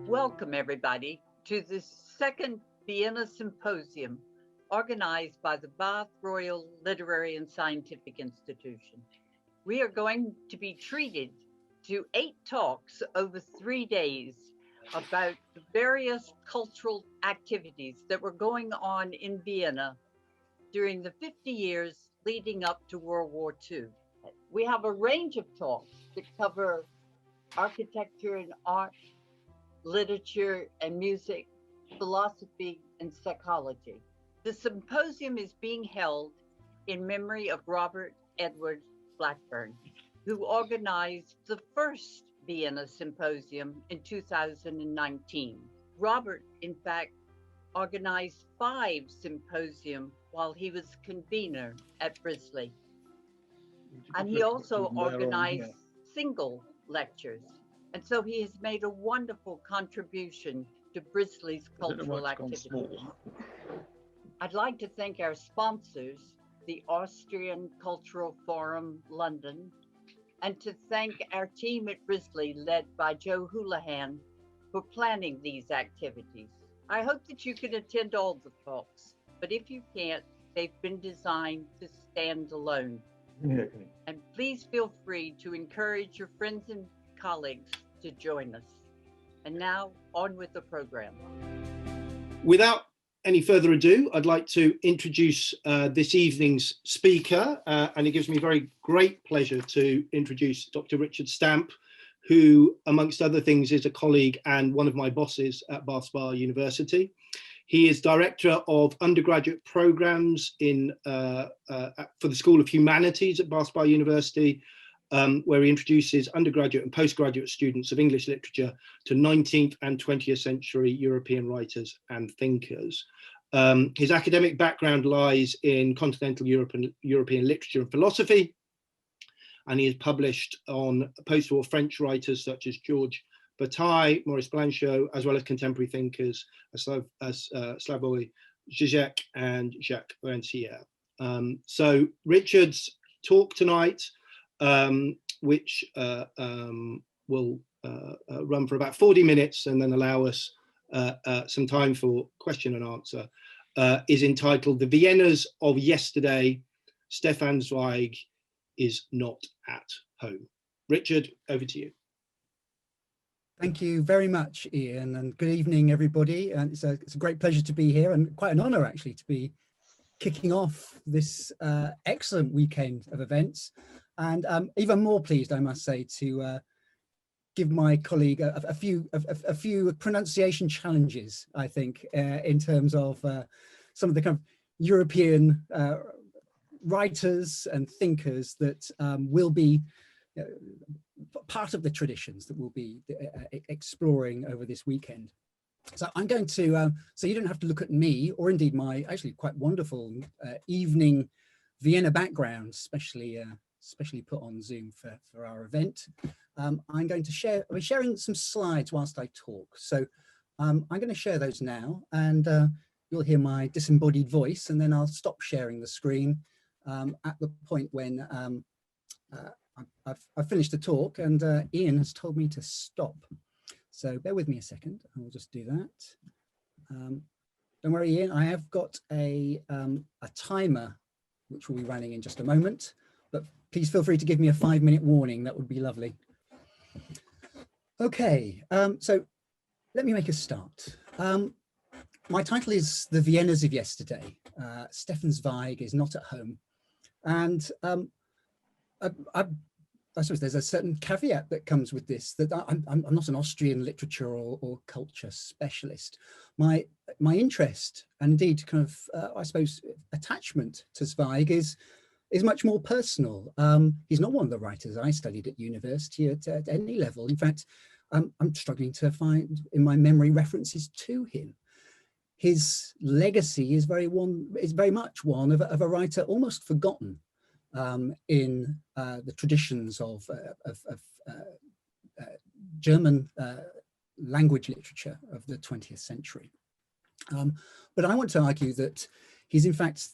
Welcome, everybody, to the second Vienna Symposium organized by the Bath Royal Literary and Scientific Institution. We are going to be treated to 8 talks over 3 days about the various cultural activities that were going on in Vienna during the 50 years leading up to World War II. We have a range of talks that cover architecture and art, literature and music, philosophy and psychology. The symposium is being held in memory of Robert Edward Blackburn, who organized the first Vienna Symposium in 2019. Robert, in fact, organized 5 symposium while he was convener at BRLSI. And he also organized single lectures. And so he has made a wonderful contribution to BRLSI's cultural activities. I'd like to thank our sponsors, the Austrian Cultural Forum London, and to thank our team at BRLSI led by Joe Houlihan for planning these activities. I hope that you can attend all the talks, but if you can't, they've been designed to stand alone. And please feel free to encourage your friends and colleagues to join us. And now, on with the program. Without any further ado, I'd like to introduce this evening's speaker, and it gives me very great pleasure to introduce Dr. Richard Stamp, who, amongst other things, is a colleague and one of my bosses at Bath University. He is Director of Undergraduate Programmes for the School of Humanities at Bath University, where he introduces undergraduate and postgraduate students of English literature to 19th and 20th century European writers and thinkers. His academic background lies in continental Europe and European literature and philosophy, and he has published on post-war French writers such as Georges Bataille, Maurice Blanchot, as well as contemporary thinkers as Slavoj Žižek and Jacques Rancière. So Richard's talk tonight, which will run for about 40 minutes and then allow us some time for question and answer, is entitled "The Viennas of Yesterday, Stefan Zweig is Not at Home." Richard, over to you. Thank you very much, Ian, and good evening, everybody. And it's a great pleasure to be here, and quite an honour, actually, to be kicking off this excellent weekend of events. And even more pleased, I must say, to give my colleague a few pronunciation challenges, I think, in terms of some of the kind of European writers and thinkers that will be part of the traditions that we'll be exploring over this weekend. So I'm going to, so you don't have to look at me, or indeed my actually quite wonderful evening Vienna background, especially put on Zoom for our event. I'm going to we're sharing some slides whilst I talk. So I'm going to share those now, and you'll hear my disembodied voice, and then I'll stop sharing the screen at the point when I've finished the talk, and Ian has told me to stop. So bear with me a second, and we'll just do that. Don't worry, Ian, I have got a timer which will be running in just a moment, but please feel free to give me a 5-minute warning. That would be lovely. Okay, so let me make a start. My title is The Viennas of Yesterday. Stefan Zweig is not at home. And I suppose there's a certain caveat that comes with this, that I'm not an Austrian literature or culture specialist. My interest, and indeed kind of, I suppose, attachment to Zweig is much more personal. He's not one of the writers I studied at university at any level. In fact, I'm struggling to find in my memory references to him. His legacy is very much one of a writer almost forgotten in the traditions of German language literature of the 20th century. But I want to argue that he's in fact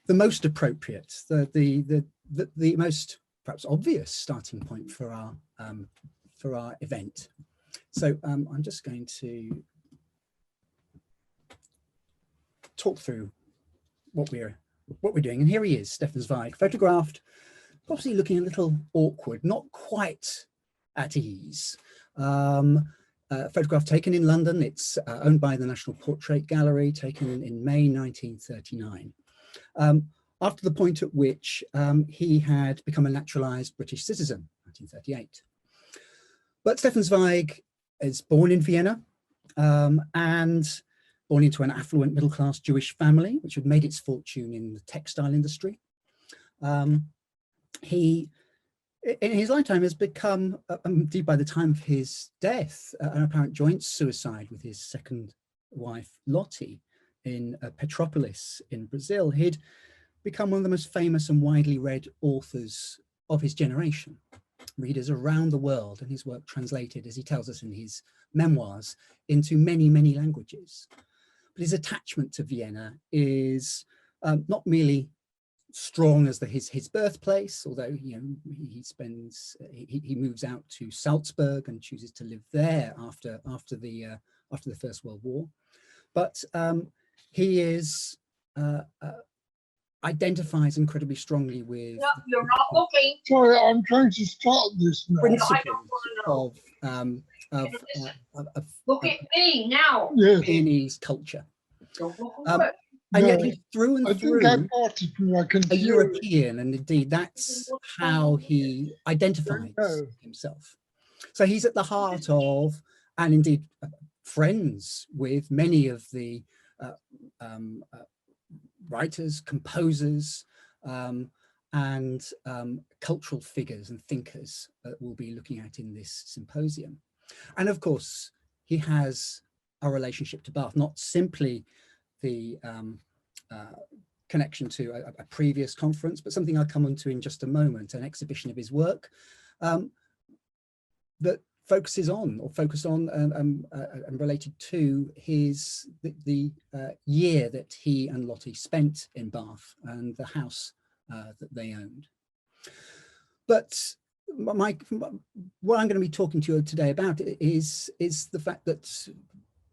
the most appropriate, the most perhaps obvious starting point for our event. So I'm just going to talk through what we're doing. And here he is, Stefan Zweig, photographed, possibly looking a little awkward, not quite at ease. Photograph taken in London. It's owned by the National Portrait Gallery, taken in May 1939. After the point at which he had become a naturalized British citizen, 1938. But Stefan Zweig is born in Vienna and born into an affluent middle-class Jewish family, which had made its fortune in the textile industry. He, in his lifetime, has become, indeed by the time of his death, an apparent joint suicide with his second wife, Lottie, in Petropolis in Brazil. He'd become one of the most famous and widely read authors of his generation. Readers around the world, and his work translated, as he tells us in his memoirs, into many, many languages. But his attachment to Vienna is not merely strong as his birthplace, although he moves out to Salzburg and chooses to live there after the First World War, but he is identifies incredibly strongly with you're not looking. Sorry, I'm trying to start this now. principles of Look at me now. Yes. Viennese culture. Don't look away. And yet No, he's through and I through think I parted from I can a hear it. European, and indeed that's how he identifies himself. So he's at the heart of, and indeed friends with, many of the writers, composers, and cultural figures and thinkers that we'll be looking at in this symposium. And of course, he has a relationship to Bath, not simply the connection to a previous conference, but something I'll come on to in just a moment, an exhibition of his work that focused on and related to the year that he and Lottie spent in Bath and the house that they owned. But what I'm going to be talking to you today about is the fact that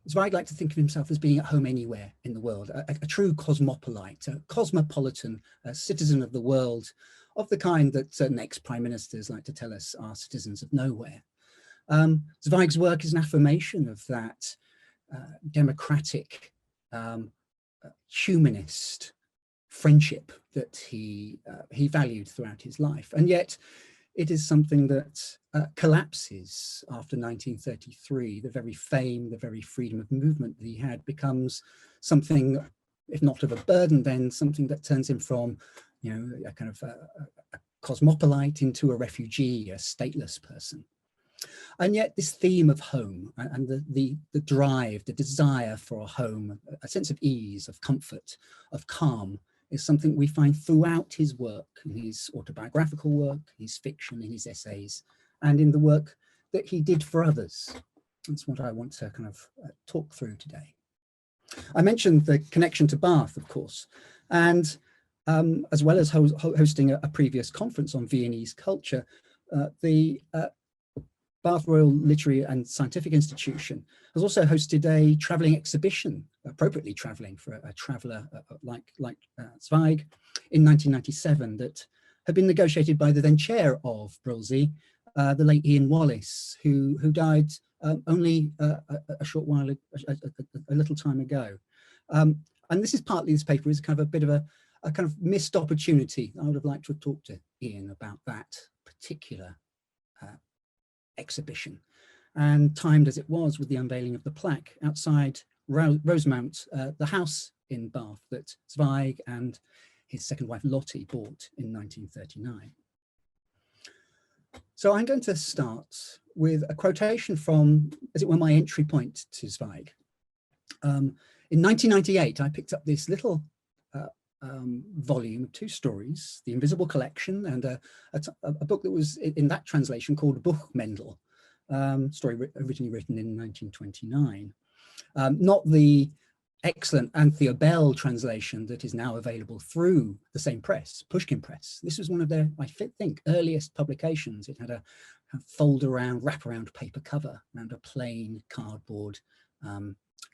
Zweig liked to think of himself as being at home anywhere in the world, a true cosmopolite, a cosmopolitan, a citizen of the world, of the kind that certain ex-prime ministers like to tell us are citizens of nowhere. Zweig's work is an affirmation of that democratic, humanist friendship that he valued throughout his life. And yet it is something that collapses after 1933. The very fame, the very freedom of movement that he had becomes something, if not of a burden, then something that turns him from, a kind of a cosmopolite into a refugee, a stateless person. And yet this theme of home and the drive, the desire for a home, a sense of ease, of comfort, of calm, is something we find throughout his work, in his autobiographical work, his fiction, in his essays, and in the work that he did for others. That's what I want to kind of talk through today. I mentioned the connection to Bath, of course, and as well as hosting a previous conference on Viennese culture, the Bath Royal Literary and Scientific Institution has also hosted a travelling exhibition, appropriately travelling for a traveller like Zweig, in 1997, that had been negotiated by the then chair of BRLSI, the late Ian Wallace, who died only a short while, a little time ago. And this paper is kind of a bit of a kind of missed opportunity. I would have liked to have talked to Ian about that particular exhibition, and timed as it was with the unveiling of the plaque outside Rosemount, the house in Bath that Zweig and his second wife Lottie bought in 1939. So I'm going to start with a quotation from, as it were, my entry point to Zweig. In 1998, I picked up this little volume of two stories, The Invisible Collection, and a book that was in that translation called Buchmendel, story originally written in 1929. Not the excellent Anthea Bell translation that is now available through the same press, Pushkin Press. This was one of their, I think, earliest publications. It had a fold around, wrap around paper cover around a plain cardboard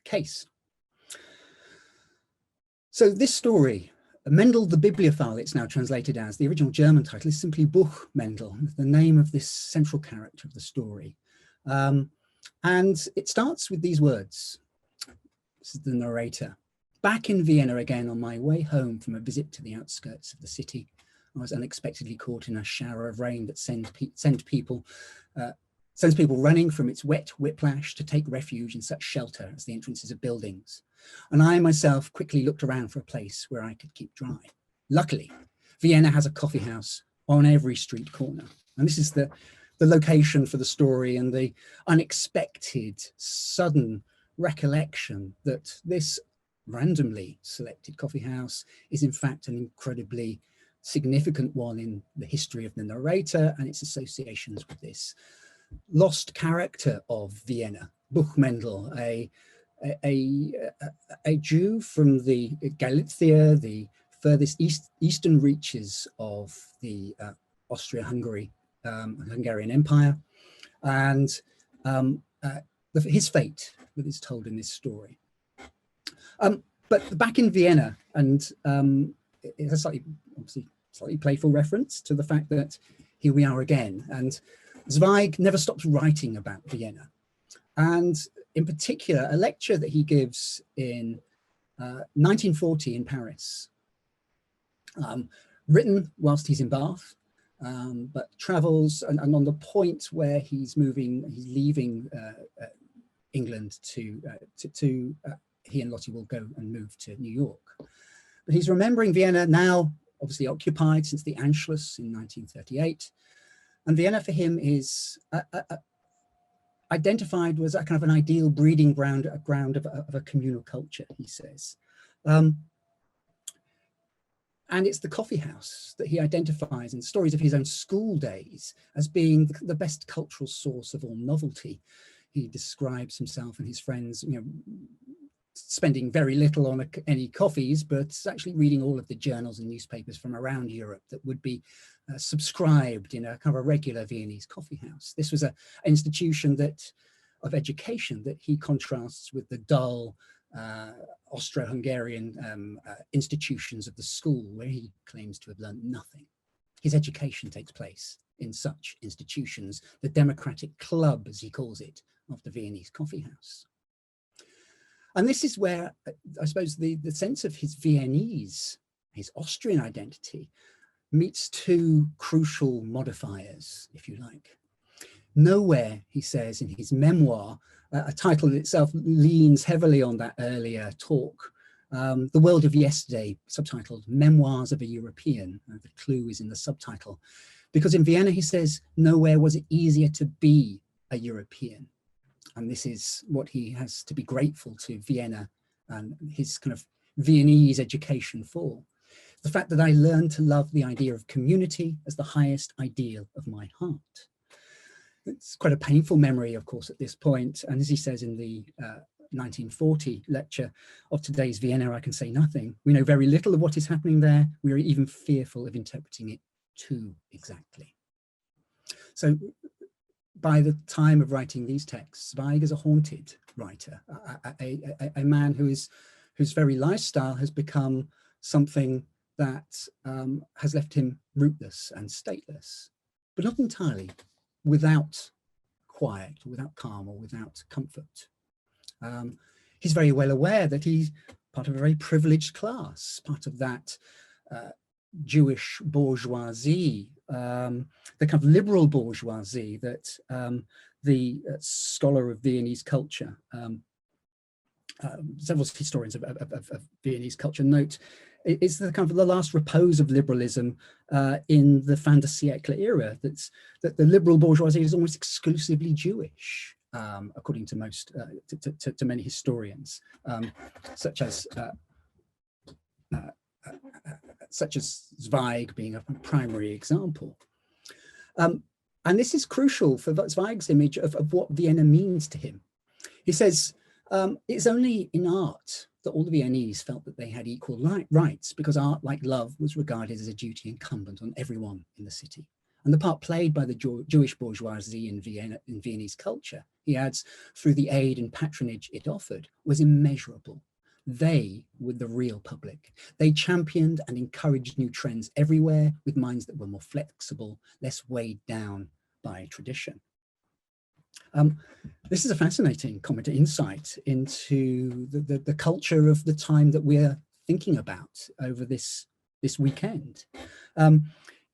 case. So this story, Mendel the Bibliophile, it's now translated as, the original German title is simply Buch Mendel, the name of this central character of the story. And it starts with these words. This is the narrator. Back in Vienna again on my way home from a visit to the outskirts of the city, I was unexpectedly caught in a shower of rain that sends people running from its wet whiplash to take refuge in such shelter as the entrances of buildings. And I myself quickly looked around for a place where I could keep dry. Luckily, Vienna has a coffee house on every street corner. And this is the location for the story and the unexpected, sudden recollection that this randomly selected coffee house is in fact an incredibly significant one in the history of the narrator and its associations with this lost character of Vienna, Buchmendel, a Jew from the Galicia, the furthest eastern reaches of the Austria-Hungary, Hungarian Empire, and his fate that is told in this story. But back in Vienna, and it's a slightly playful reference to the fact that here we are again, and Zweig never stops writing about Vienna. And in particular, a lecture that he gives in 1940 in Paris, written whilst he's in Bath, but travels and on the point where he's leaving England to he and Lottie will go and move to New York. But he's remembering Vienna now, obviously occupied since the Anschluss in 1938. And Vienna for him is identified as a kind of an ideal breeding ground of a communal culture, he says. And it's the coffee house that he identifies in stories of his own school days as being the best cultural source of all novelty. He describes himself and his friends, spending very little on any coffees, but actually reading all of the journals and newspapers from around Europe that would be subscribed in a kind of a regular Viennese coffee house. This was an institution of education that he contrasts with the dull Austro-Hungarian institutions of the school, where he claims to have learned nothing. His education takes place in such institutions, the democratic club, as he calls it, of the Viennese coffee house. And this is where, I suppose, the sense of his Viennese, his Austrian identity, meets two crucial modifiers, if you like. Nowhere, he says in his memoir, a title that itself leans heavily on that earlier talk, The World of Yesterday, subtitled Memoirs of a European. The clue is in the subtitle. Because in Vienna, he says, nowhere was it easier to be a European. And this is what he has to be grateful to Vienna and his kind of Viennese education for. The fact that I learned to love the idea of community as the highest ideal of my heart. It's quite a painful memory, of course, at this point. And as he says in the 1940 lecture, of today's Vienna, I can say nothing. We know very little of what is happening there. We are even fearful of interpreting it too exactly. So by the time of writing these texts, Zweig is a haunted writer, a man whose very lifestyle has become something that has left him rootless and stateless, but not entirely without quiet, without calm, or without comfort. He's very well aware that he's part of a very privileged class, part of that Jewish bourgeoisie, the kind of liberal bourgeoisie that the scholar of Viennese culture, several historians of Viennese culture note, is the kind of the last repose of liberalism in the fin de siècle era. That the liberal bourgeoisie is almost exclusively Jewish, according to most, to many historians, such as Zweig being a primary example. And this is crucial for Zweig's image of what Vienna means to him. He says, It's only in art that all the Viennese felt that they had equal rights, because art, like love, was regarded as a duty incumbent on everyone in the city. And the part played by the Jewish bourgeoisie in Vienna, in Viennese culture, he adds, through the aid and patronage it offered, was immeasurable. They were the real public. They championed and encouraged new trends everywhere with minds that were more flexible, less weighed down by tradition. This is a fascinating comment, insight into the culture of the time that we're thinking about over this weekend.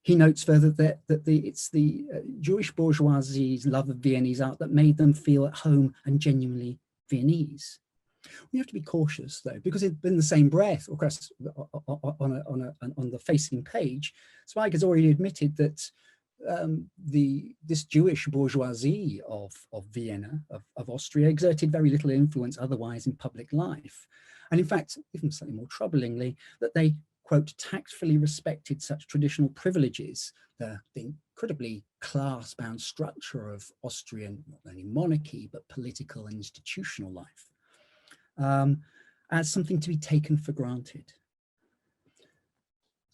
He notes further that it's the Jewish bourgeoisie's love of Viennese art that made them feel at home and genuinely Viennese. We have to be cautious though, because in the same breath, of course, on the facing page, Zweig has already admitted that this Jewish bourgeoisie of Vienna, of Austria, exerted very little influence otherwise in public life. And in fact, even slightly more troublingly, that they, quote, tactfully respected such traditional privileges, the incredibly class-bound structure of Austrian, not only monarchy, but political and institutional life, as something to be taken for granted.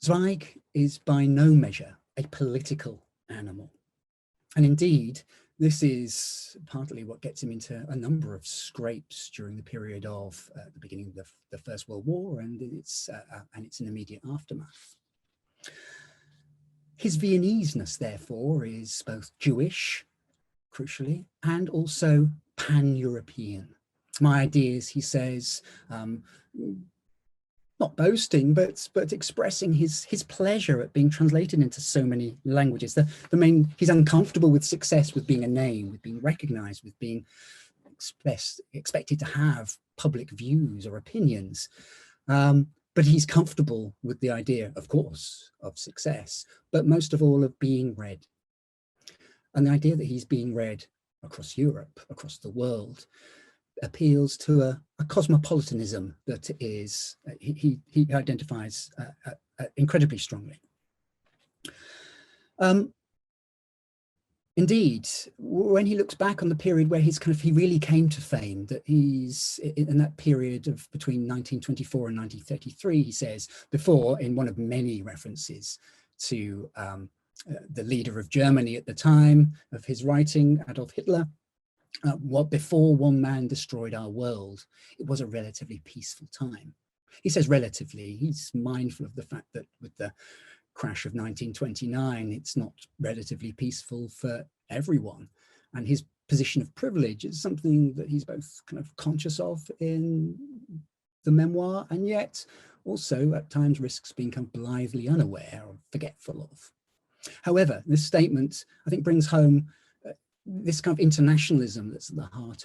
Zweig is by no measure a political animal. And indeed, this is partly what gets him into a number of scrapes during the period of the beginning of the First World War and its an immediate aftermath. His Viennese-ness, therefore, is both Jewish, crucially, and also pan-European. My ideas, he says, not boasting, but expressing his pleasure at being translated into so many languages. He's uncomfortable with success, with being a name, with being recognized, with being expected to have public views or opinions. But he's comfortable with the idea, of course, of success, but most of all of being read. And the idea that he's being read across Europe, across the world, appeals to a cosmopolitanism that is, he identifies incredibly strongly. Indeed, when he looks back on the period where he really came to fame, that he's in that period of between 1924 and 1933, he says, before, in one of many references to the leader of Germany at the time of his writing, Adolf Hitler, before one man destroyed our world, it was a relatively peaceful time. He says relatively, he's mindful of the fact that with the crash of 1929, it's not relatively peaceful for everyone. And his position of privilege is something that he's both kind of conscious of in the memoir, and yet also at times risks being kind of blithely unaware or forgetful of. However, this statement, I think, brings home this kind of internationalism that's at the heart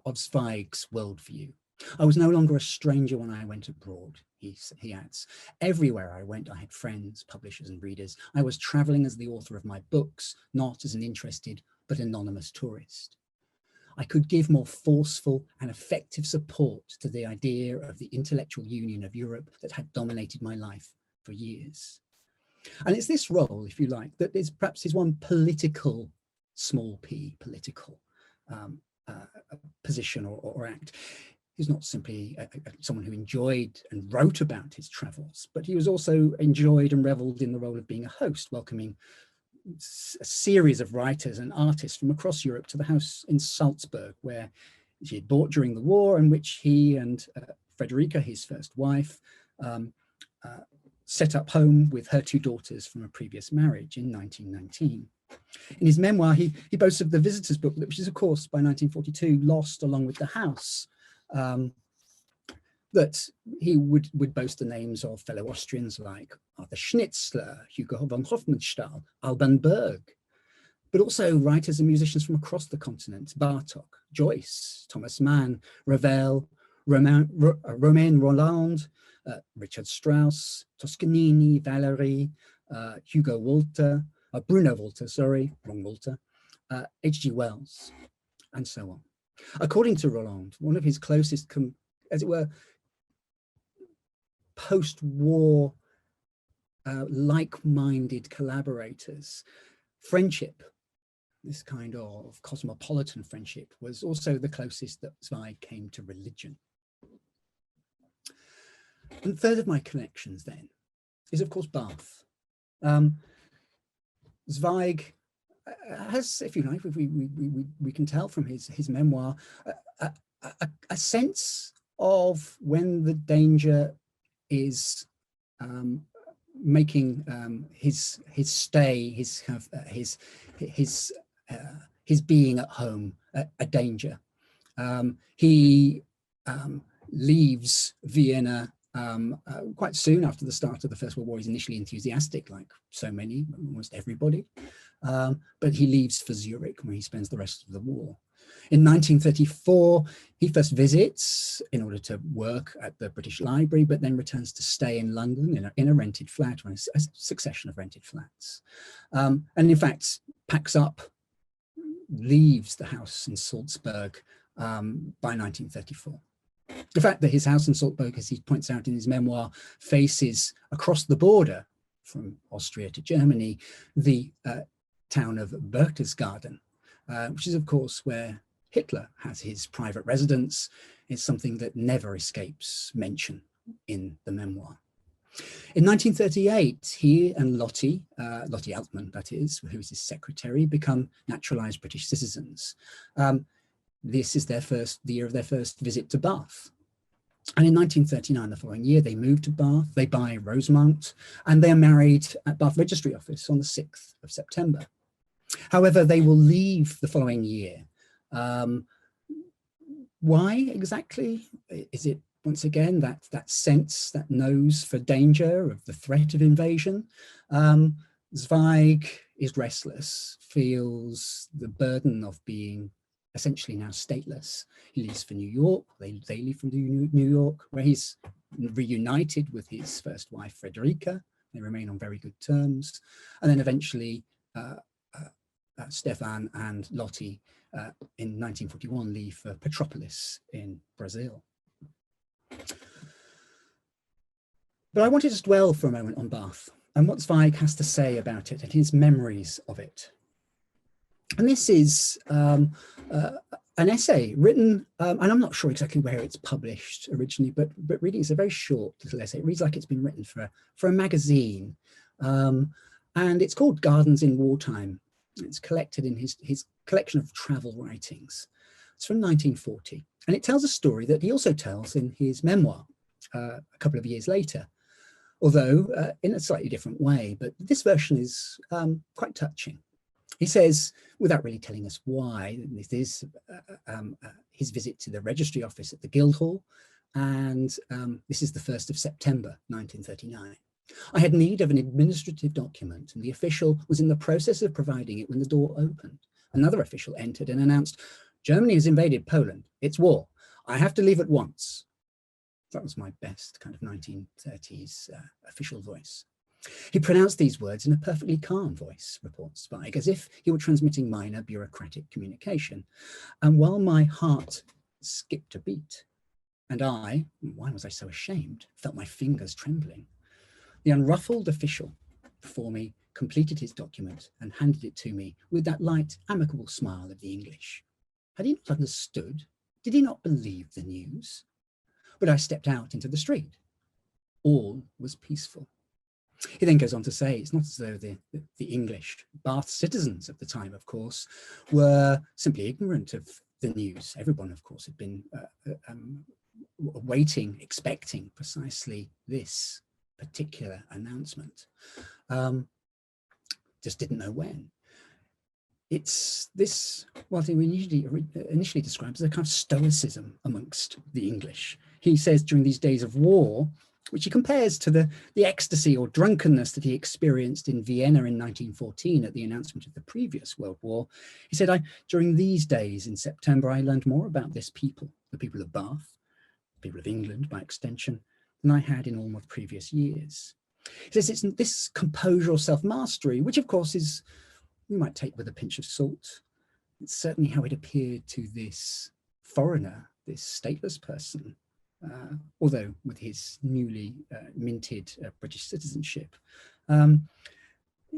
of Zweig's worldview. I was no longer a stranger when I went abroad, he adds. Everywhere I went, I had friends, publishers and readers. I was traveling as the author of my books, not as an interested but anonymous tourist. I could give more forceful and effective support to the idea of the intellectual union of Europe that had dominated my life for years. And it's this role, if you like, that is perhaps his one political, small p, political position or act. He's not simply someone who enjoyed and wrote about his travels, but he was also enjoyed and reveled in the role of being a host, welcoming a series of writers and artists from across Europe to the house in Salzburg, where he had bought during the war, and which he and Frederica, his first wife, set up home with her two daughters from a previous marriage in 1919. In his memoir, he boasts of the visitors book, which is, of course, by 1942, lost along with the house, that he would boast the names of fellow Austrians like Arthur Schnitzler, Hugo von Hofmannsthal, Alban Berg, but also writers and musicians from across the continent, Bartók, Joyce, Thomas Mann, Ravel, Romain Rolland, Richard Strauss, Toscanini, Valery, Hugo Walter, Bruno Walter, sorry, wrong Walter, H.G. Wells, and so on. According to Rolland, one of his closest, as it were, post-war like-minded collaborators, friendship, this kind of cosmopolitan friendship was also the closest that Zweig came to religion. And the third of my connections then is, of course, Bath. Zweig has, if you like, we can tell from his memoir, a sense of when the danger is making his stay, his being at home a danger. He leaves Vienna quite soon after the start of the First World War. He's initially enthusiastic, like so many, almost everybody, but he leaves for Zurich, where he spends the rest of the war. In 1934, he first visits in order to work at the British Library, but then returns to stay in London in a rented flat, or a succession of rented flats. And in fact, packs up, leaves the house in Salzburg by 1934. The fact that his house in Salzburg, as he points out in his memoir, faces across the border from Austria to Germany, the town of Berchtesgaden, which is, of course, where Hitler has his private residence, is something that never escapes mention in the memoir. In 1938, he and Lottie Altmann, that is, who is his secretary, become naturalized British citizens. This is the year of their first visit to Bath. And in 1939, the following year, they move to Bath, they buy Rosemount, and they are married at Bath Registry Office on the 6th of September. However, they will leave the following year. Why exactly? Is it, once again, that sense, that nose for danger, of the threat of invasion? Zweig is restless, feels the burden of being essentially now stateless. He leaves for New York. They leave from New York, where he's reunited with his first wife, Frederica. They remain on very good terms. And then eventually, Stefan and Lottie in 1941 leave for Petropolis in Brazil. But I wanted to dwell for a moment on Bath and what Zweig has to say about it and his memories of it. And this is an essay written, and I'm not sure exactly where it's published originally, but really it's a very short little essay. It reads like it's been written for a magazine. And it's called Gardens in Wartime. It's collected in his collection of travel writings. It's from 1940. And it tells a story that he also tells in his memoir a couple of years later, although in a slightly different way. But this version is quite touching. He says, without really telling us why, this is his visit to the registry office at the Guildhall, and this is the 1st of September, 1939. I had need of an administrative document, and the official was in the process of providing it when the door opened. Another official entered and announced, "Germany has invaded Poland. It's war. I have to leave at once." That was my best kind of 1930s official voice. He pronounced these words in a perfectly calm voice, reports Zweig, as if he were transmitting minor bureaucratic communication. And while my heart skipped a beat, and I, why was I so ashamed, felt my fingers trembling, the unruffled official before me completed his document and handed it to me with that light, amicable smile of the English. Had he not understood? Did he not believe the news? But I stepped out into the street. All was peaceful. He then goes on to say, it's not as though the English, Bath citizens of the time, of course, were simply ignorant of the news. Everyone, of course, had been waiting, expecting precisely this particular announcement. Just didn't know when. It's this, what he initially describes as a kind of stoicism amongst the English. He says during these days of war, which he compares to the ecstasy or drunkenness that he experienced in Vienna in 1914 at the announcement of the previous World War. He said, during these days in September, I learned more about this people, the people of Bath, people of England by extension, than I had in all my previous years. He says it's this composure or self-mastery, which of course is, we might take with a pinch of salt. It's certainly how it appeared to this foreigner, this stateless person, although with his newly minted British citizenship.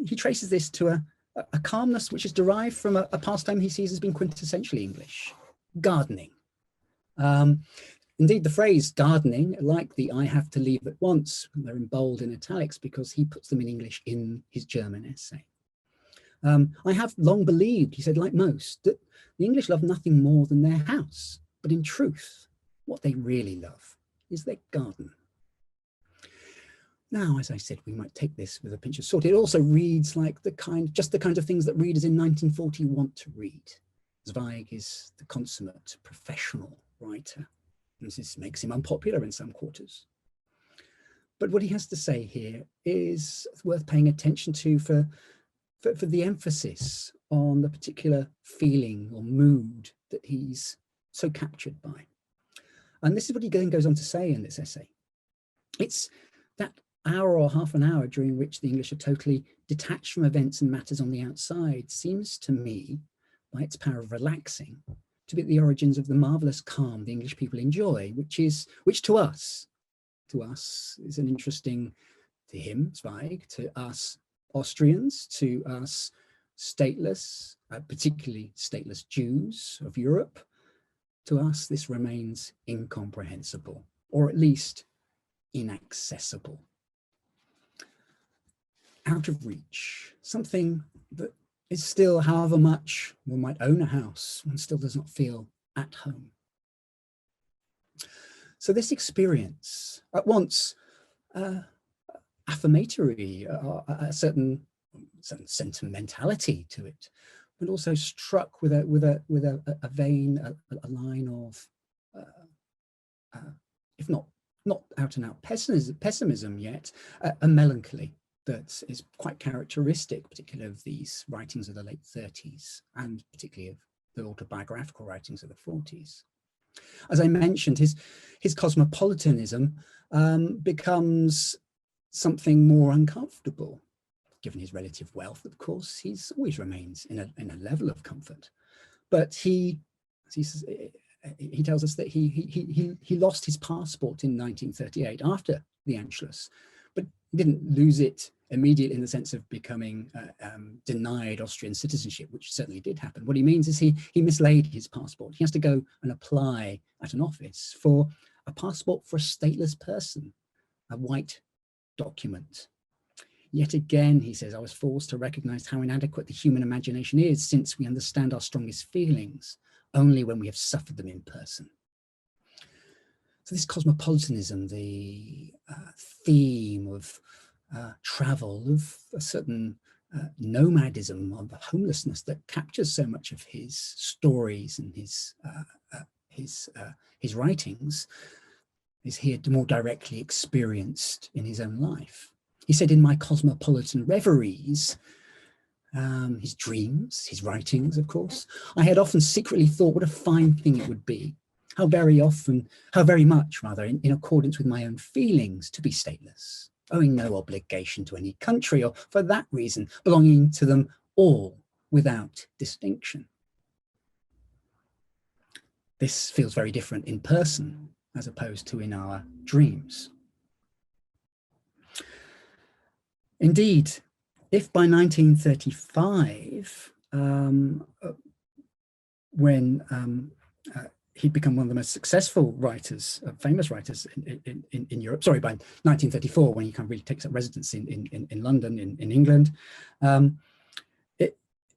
He traces this to a calmness which is derived from a pastime he sees as being quintessentially English, gardening. Indeed, the phrase gardening, like the "I have to leave at once," they're in bold in italics because he puts them in English in his German essay. I have long believed, he said, like most, that the English love nothing more than their house, but in truth, what they really love is their garden. Now, as I said, we might take this with a pinch of salt. It also reads like just the kind of things that readers in 1940 want to read. Zweig is the consummate professional writer, and this makes him unpopular in some quarters. But what he has to say here is worth paying attention to for the emphasis on the particular feeling or mood that he's so captured by. And this is what he then goes on to say in this essay. It's that hour or half an hour during which the English are totally detached from events and matters on the outside seems to me, by its power of relaxing, to be at the origins of the marvelous calm the English people enjoy, which to us is an interesting, to him, Zweig, to us Austrians, to us stateless, particularly stateless Jews of Europe, to us this remains incomprehensible, or at least inaccessible. Out of reach, something that is still, however much one might own a house, one still does not feel at home. So this experience, at once affirmatory, a certain sentimentality to it, but also struck with a vein, a line of, if not out and out pessimism yet, a melancholy that is quite characteristic, particularly of these writings of the late 30s, and particularly of the autobiographical writings of the 40s. As I mentioned, his cosmopolitanism becomes something more uncomfortable. Given his relative wealth, of course, he's always remains in a level of comfort. But he tells us that he lost his passport in 1938 after the Anschluss, but didn't lose it immediately in the sense of becoming denied Austrian citizenship, which certainly did happen. What he means is he mislaid his passport. He has to go and apply at an office for a passport for a stateless person, a white document. Yet again, he says, I was forced to recognize how inadequate the human imagination is, since we understand our strongest feelings only when we have suffered them in person. So this cosmopolitanism, the theme of travel, of a certain nomadism, of homelessness that captures so much of his stories and his writings, is here more directly experienced in his own life. He said, in my cosmopolitan reveries, his dreams, his writings, of course, I had often secretly thought what a fine thing it would be, how very much in accordance with my own feelings, to be stateless, owing no obligation to any country, or for that reason, belonging to them all without distinction. This feels very different in person as opposed to in our dreams. Indeed, if by 1935, when he'd become one of the most successful writers, famous writers in Europe, sorry, by 1934, when he kind of really takes up residence in London, in England,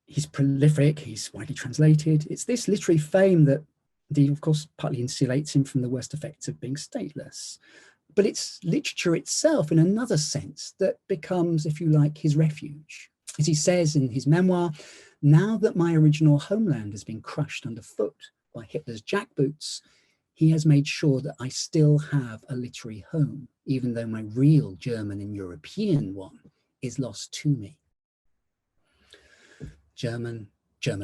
he's prolific, he's widely translated. It's this literary fame that, indeed, of course, partly insulates him from the worst effects of being stateless. But it's literature itself, in another sense, that becomes, if you like, his refuge. As he says in his memoir, now that my original homeland has been crushed underfoot by Hitler's jackboots, he has made sure that I still have a literary home, even though my real German and European one is lost to me. German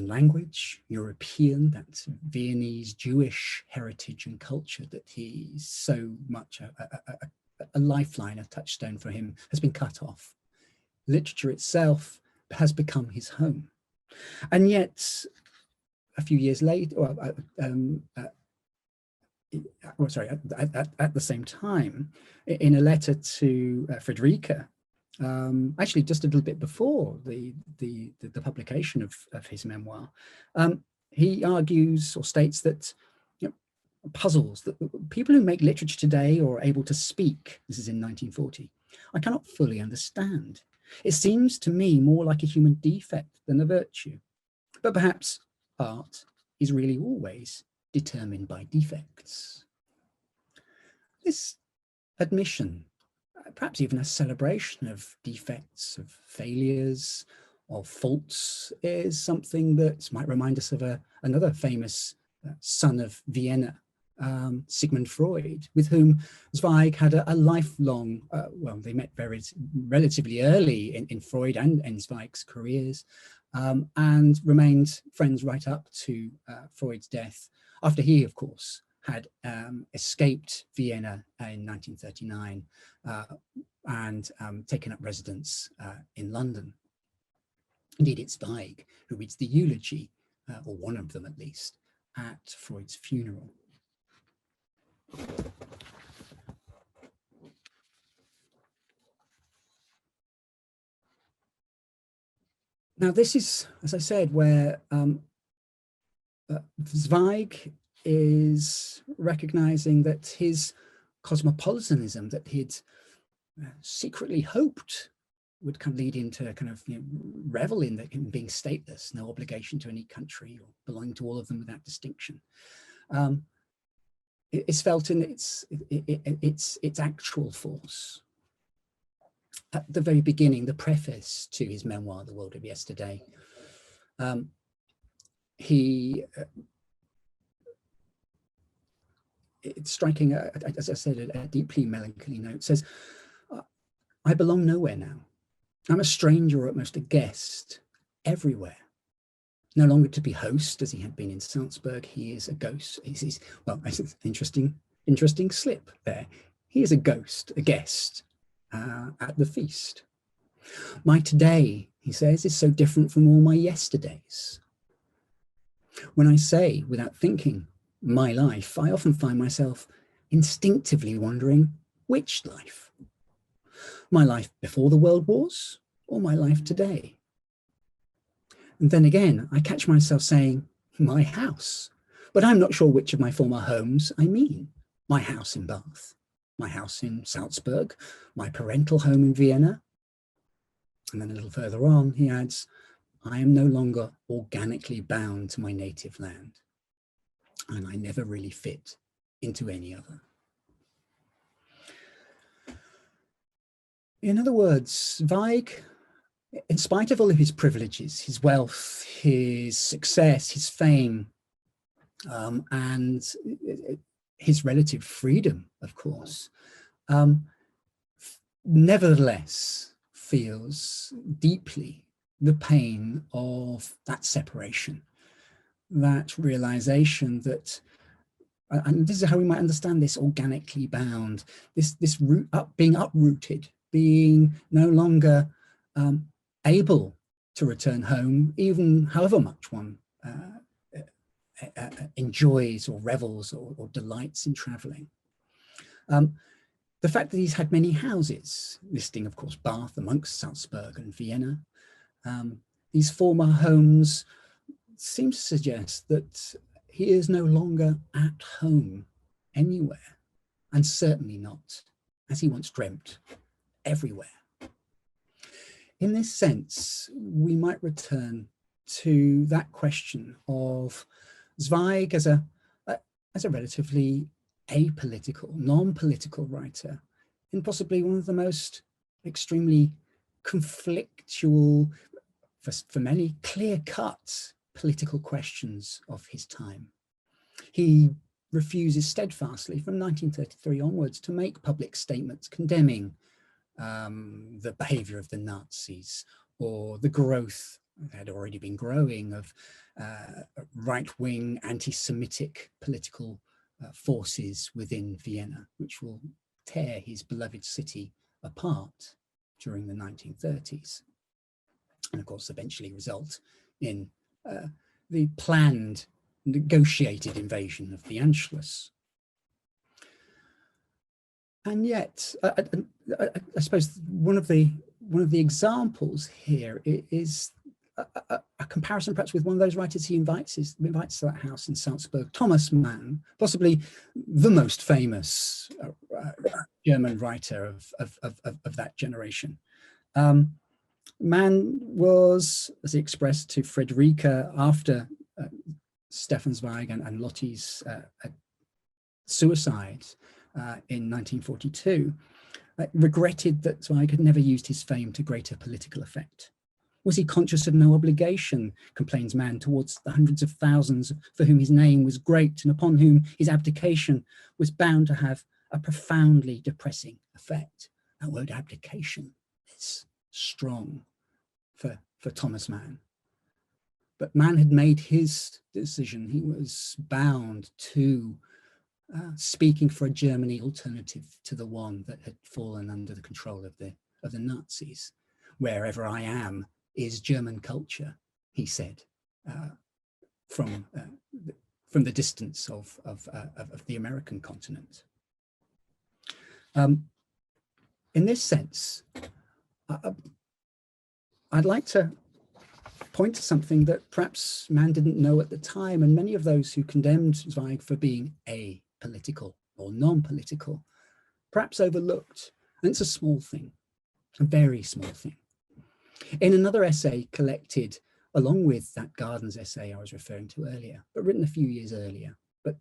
language, European, that's Viennese Jewish heritage and culture that he's so much a lifeline, a touchstone for him, has been cut off. Literature itself has become his home. And yet, a few years later, at the same time, in a letter to Frederica, actually just a little bit before the publication of his memoir. He argues or states that puzzles that people who make literature today or are able to speak, this is in 1940, I cannot fully understand. It seems to me more like a human defect than a virtue, but perhaps art is really always determined by defects. This admission, perhaps even a celebration of defects, of failures, of faults, is something that might remind us of another famous son of Vienna, Sigmund Freud, with whom Zweig had a lifelong, well, they met very relatively early in Freud and in Zweig's careers, and remained friends right up to Freud's death, after he, of course, had escaped Vienna in 1939 and taken up residence in London. Indeed, it's Zweig who reads the eulogy, or one of them at least, at Freud's funeral. Now, this is, as I said, where Zweig is recognizing that his cosmopolitanism that he'd secretly hoped would lead into kind of revel in being stateless, no obligation to any country or belonging to all of them without distinction. It's felt in its actual force. At the very beginning, the preface to his memoir, The World of Yesterday, it's striking, as I said, a deeply melancholy note. It says, I belong nowhere now. I'm a stranger, or at most a guest, everywhere. No longer to be host, as he had been in Salzburg, he is a ghost. Well, that's an interesting slip there. He is a ghost, a guest at the feast. My today, he says, is so different from all my yesterdays. When I say, without thinking, my life, I often find myself instinctively wondering which life. My life before the world wars, or my life today? And then again, I catch myself saying, my house, but I'm not sure which of my former homes I mean. My house in Bath, my house in Salzburg, my parental home in Vienna. And then a little further on, he adds, I am no longer organically bound to my native land, and I never really fit into any other. In other words, Zweig, in spite of all of his privileges, his wealth, his success, his fame, and his relative freedom, of course, nevertheless feels deeply the pain of that separation, that realization that, and this is how we might understand this, organically bound, this being uprooted, being no longer able to return home, even however much one enjoys or revels or delights in traveling. The fact that he's had many houses, listing, of course, Bath amongst Salzburg and Vienna, these former homes seem to suggest that he is no longer at home anywhere, and certainly not, as he once dreamt, everywhere. In this sense, we might return to that question of Zweig as a relatively apolitical, non-political writer, in possibly one of the most extremely conflictual, for many, clear-cut political questions of his time. He refuses steadfastly from 1933 onwards to make public statements condemning the behavior of the Nazis, or the growth that had already been growing of right-wing anti-Semitic political forces within Vienna, which will tear his beloved city apart during the 1930s, and of course eventually result in the planned, negotiated invasion of the Anschluss. And yet, I suppose one of the one of the examples here is a comparison perhaps with one of those writers he invites to that house in Salzburg, Thomas Mann, possibly the most famous German writer of that generation. Mann was, as he expressed to Friederike after Stefan Zweig and Lotte's suicide in 1942, regretted that Zweig had never used his fame to greater political effect. Was he conscious of no obligation, complains Mann, towards the hundreds of thousands for whom his name was great and upon whom his abdication was bound to have a profoundly depressing effect? That word abdication is strong for Thomas Mann. But Mann had made his decision. He was bound to speaking for a Germany alternative to the one that had fallen under the control of the Nazis. Wherever I am is German culture, he said, from the distance of the American continent. In this sense, I'd like to point to something that perhaps Mann didn't know at the time, and many of those who condemned Zweig for being apolitical or non-political perhaps overlooked. And it's a small thing, a very small thing. In another essay collected along with that Gardens essay I was referring to earlier, but written a few years earlier, but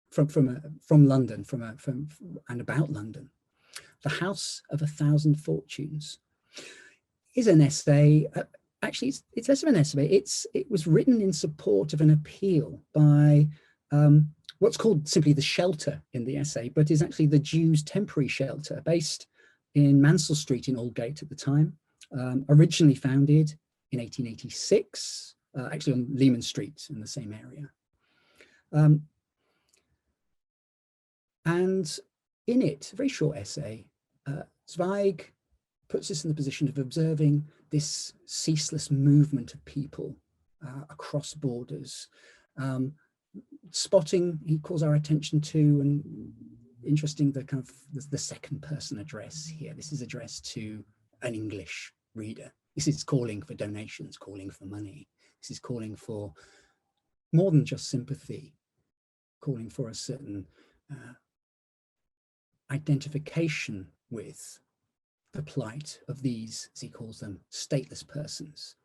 from London, and about London, The House of a Thousand Fortunes is an essay. Actually, it's less of an essay. It was written in support of an appeal by what's called simply the shelter in the essay, but is actually the Jews' temporary shelter based in Mansell Street in Aldgate at the time, originally founded in 1886, actually on Lehman Street in the same area. And in it, a very short essay, Zweig puts us in the position of observing this ceaseless movement of people across borders, spotting, he calls our attention to, and interesting, the kind of the second person address here. This is addressed to an English reader. This is calling for donations, calling for money. This is calling for more than just sympathy, calling for a certain identification with the plight of these, as he calls them, stateless persons.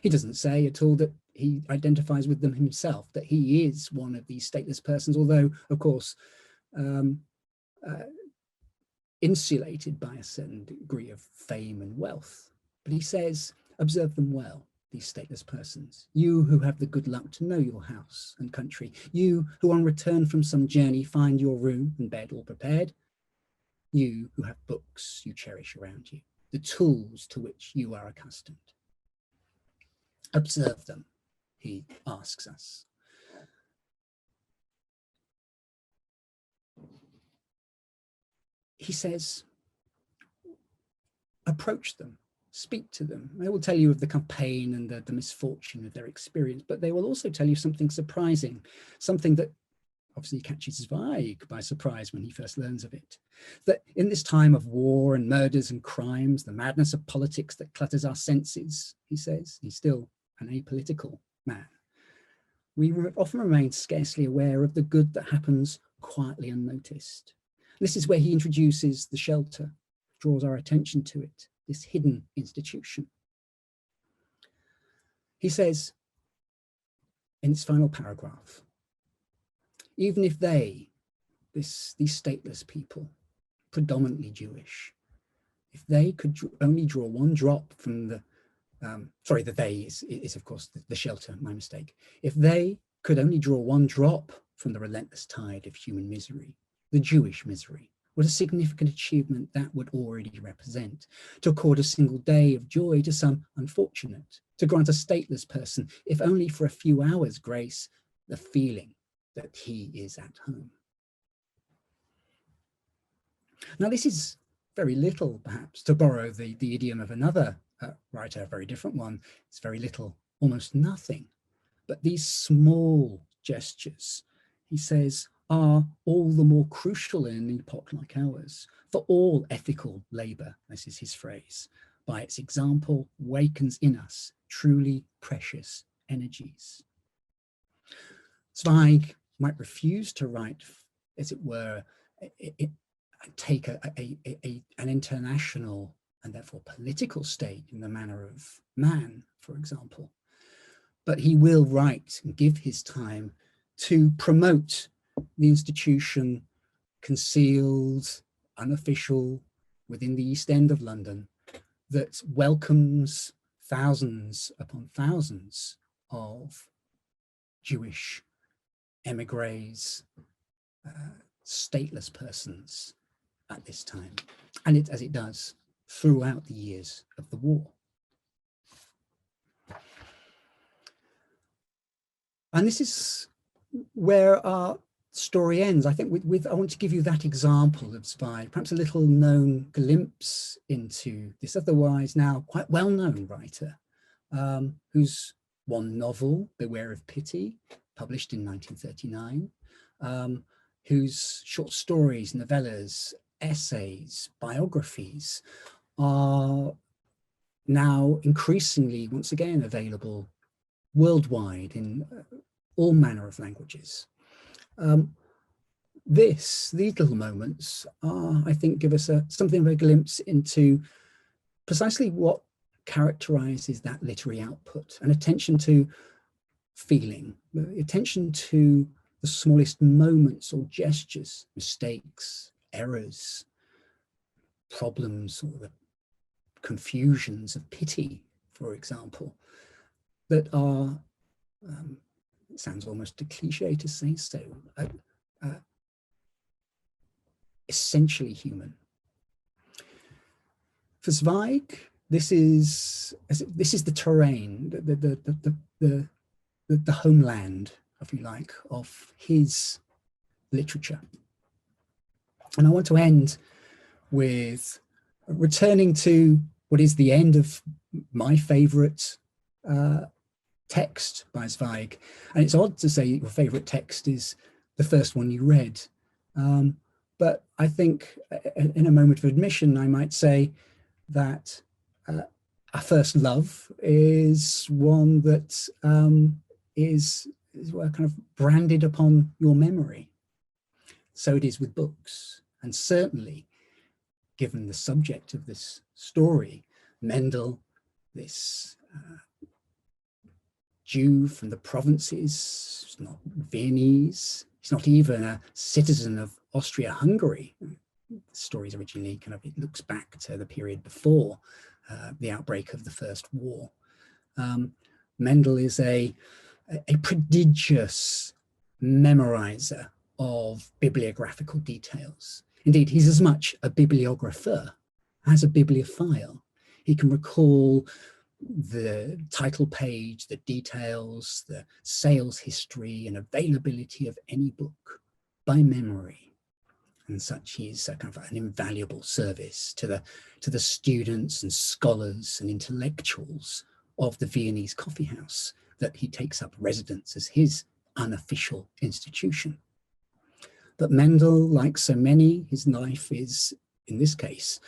He doesn't say at all that he identifies with them himself, that he is one of these stateless persons, although, of course, insulated by a certain degree of fame and wealth. But he says, observe them well, these stateless persons. You who have the good luck to know your house and country, you who on return from some journey find your room and bed all prepared, you who have books you cherish around you, the tools to which you are accustomed. Observe them, he asks us. He says, approach them, speak to them. They will tell you of the campaign and the misfortune of their experience, but they will also tell you something surprising, something that obviously catches Zweig by surprise when he first learns of it. That in this time of war and murders and crimes, the madness of politics that clutters our senses, he says, he's still an apolitical man, we often remain scarcely aware of the good that happens quietly unnoticed. This is where he introduces the shelter, draws our attention to it, this hidden institution. He says in its final paragraph, even if they, these stateless people, predominantly Jewish, if they could only draw one drop from the, sorry, the they is of course the shelter, my mistake. If they could only draw one drop from the relentless tide of human misery, the Jewish misery, what a significant achievement that would already represent. To accord a single day of joy to some unfortunate, to grant a stateless person, if only for a few hours, grace, the feeling that he is at home. Now, this is very little, perhaps, to borrow the idiom of another writer, a very different one. It's very little, almost nothing. But these small gestures, he says, are all the more crucial in an epoch like ours. For all ethical labor, this is his phrase, by its example, wakens in us truly precious energies. Zweig might refuse to write, as it were, take an international and therefore political state in the manner of man, for example. But he will write and give his time to promote the institution concealed, unofficial, within the East End of London, that welcomes thousands upon thousands of Jewish emigres, stateless persons at this time, and as it does throughout the years of the war. And this is where our story ends. I think I want to give you that example of Zweig, perhaps a little known glimpse into this otherwise now quite well-known writer, whose one novel, Beware of Pity, published in 1939, whose short stories, novellas, essays, biographies are now increasingly, once again, available worldwide in all manner of languages. These little moments are, I think, give us something of a glimpse into precisely what characterizes that literary output, an attention to feeling, attention to the smallest moments or gestures, mistakes, errors, problems, or the confusions of pity, for example, that are, it sounds almost a cliche to say so, essentially human. For Zweig, this is the terrain, the homeland, if you like, of his literature. And I want to end with returning to what is the end of my favorite text by Zweig. And it's odd to say your favorite text is the first one you read. But I think in a moment of admission, I might say that our first love is one that is kind of branded upon your memory. So it is with books. And certainly, given the subject of this story, Mendel, this Jew from the provinces, he's not Viennese, he's not even a citizen of Austria-Hungary. The story's originally it looks back to the period before the outbreak of the First War. Mendel is a prodigious memorizer of bibliographical details. Indeed, he's as much a bibliographer as a bibliophile. He can recall the title page, the details, the sales history and availability of any book by memory. And such he's kind of an invaluable service to the students and scholars and intellectuals of the Viennese coffee house that he takes up residence as his unofficial institution. But Mendel, like so many, his life is, in this case,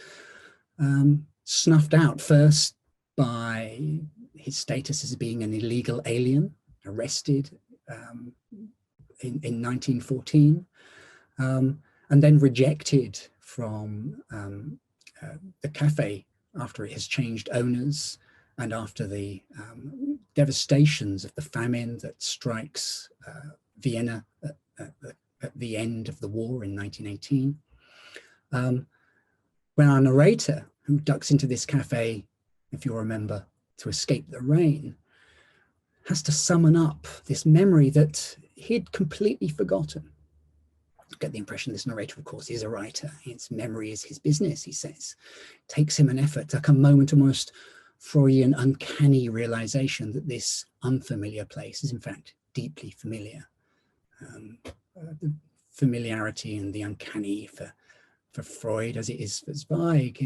snuffed out first by his status as being an illegal alien, arrested in 1914, and then rejected from the cafe after it has changed owners and after the devastations of the famine that strikes Vienna at the end of the war in 1918. When our narrator, who ducks into this cafe, if you remember, to escape the rain, has to summon up this memory that he'd completely forgotten. I get the impression this narrator, of course, is a writer. His memory is his business, he says. It takes him an effort, like a moment almost Freudian uncanny realization that this unfamiliar place is in fact deeply familiar. The familiarity and the uncanny for Freud, as it is for Zweig,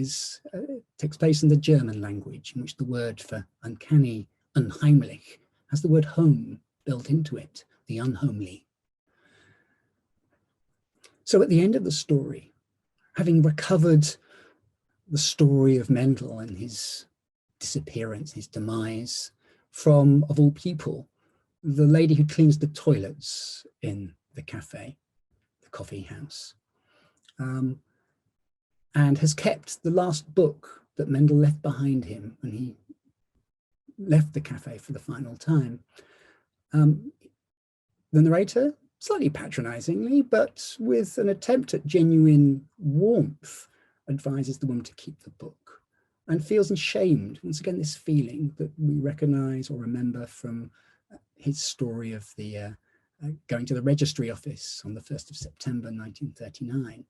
takes place in the German language, in which the word for uncanny, unheimlich, has the word home built into it, the unhomely. So at the end of the story, having recovered the story of Mendel and his disappearance, his demise, from, of all people, the lady who cleans the toilets in the cafe, the coffee house, and has kept the last book that Mendel left behind him when he left the cafe for the final time. The narrator, slightly patronizingly, but with an attempt at genuine warmth, advises the woman to keep the book and feels ashamed. Once again, this feeling that we recognize or remember from his story of the going to the registry office on the 1st of September 1939.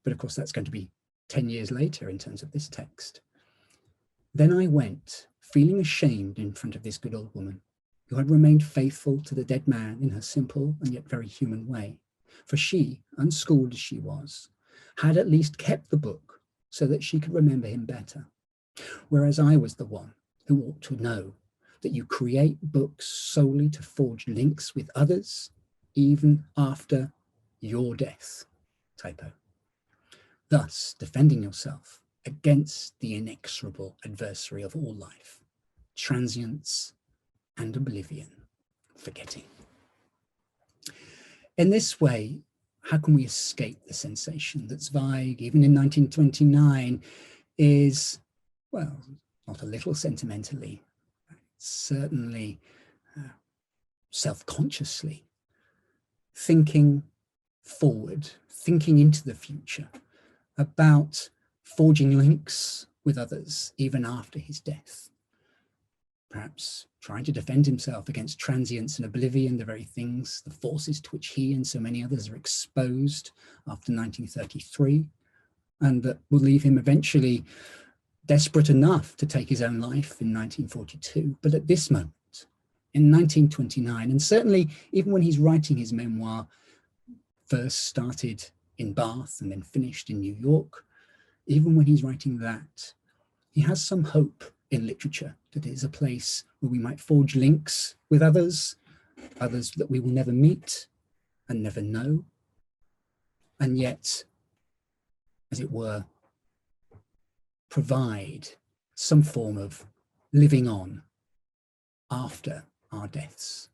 But of course, that's going to be 10 years later in terms of this text. Then I went, feeling ashamed in front of this good old woman, who had remained faithful to the dead man in her simple and yet very human way. For she, unschooled as she was, had at least kept the book so that she could remember him better. Whereas I was the one who ought to know that you create books solely to forge links with others, even after your death. Typo. Thus, defending yourself against the inexorable adversary of all life, transience and oblivion, forgetting. In this way, how can we escape the sensation that Zweig, even in 1929, is, well, not a little sentimentally, certainly self-consciously, thinking forward, thinking into the future about forging links with others even after his death. Perhaps trying to defend himself against transience and oblivion, the very things, the forces to which he and so many others are exposed after 1933, and that will leave him eventually desperate enough to take his own life in 1942. But at this moment, in 1929, and certainly even when he's writing his memoir, first started in Bath and then finished in New York, even when he's writing that, he has some hope in literature, that it is a place where we might forge links with others, others that we will never meet and never know, and yet, as it were, provide some form of living on after our deaths.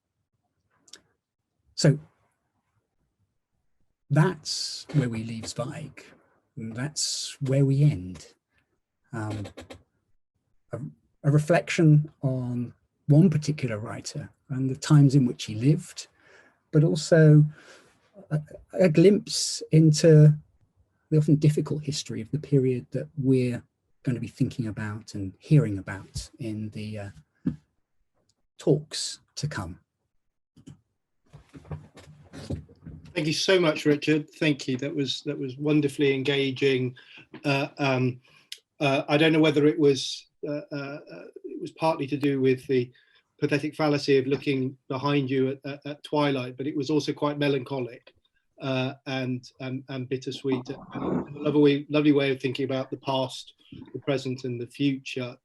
So that's where we leave Zweig, and that's where we end. A reflection on one particular writer and the times in which he lived, but also a glimpse into the often difficult history of the period that we're going to be thinking about and hearing about in the talks to come. Thank you so much, Richard. Thank you. That was wonderfully engaging. I don't know whether it was partly to do with the pathetic fallacy of looking behind you at twilight, but it was also quite melancholic and bittersweet, and a lovely way of thinking about the past, the present, and the future,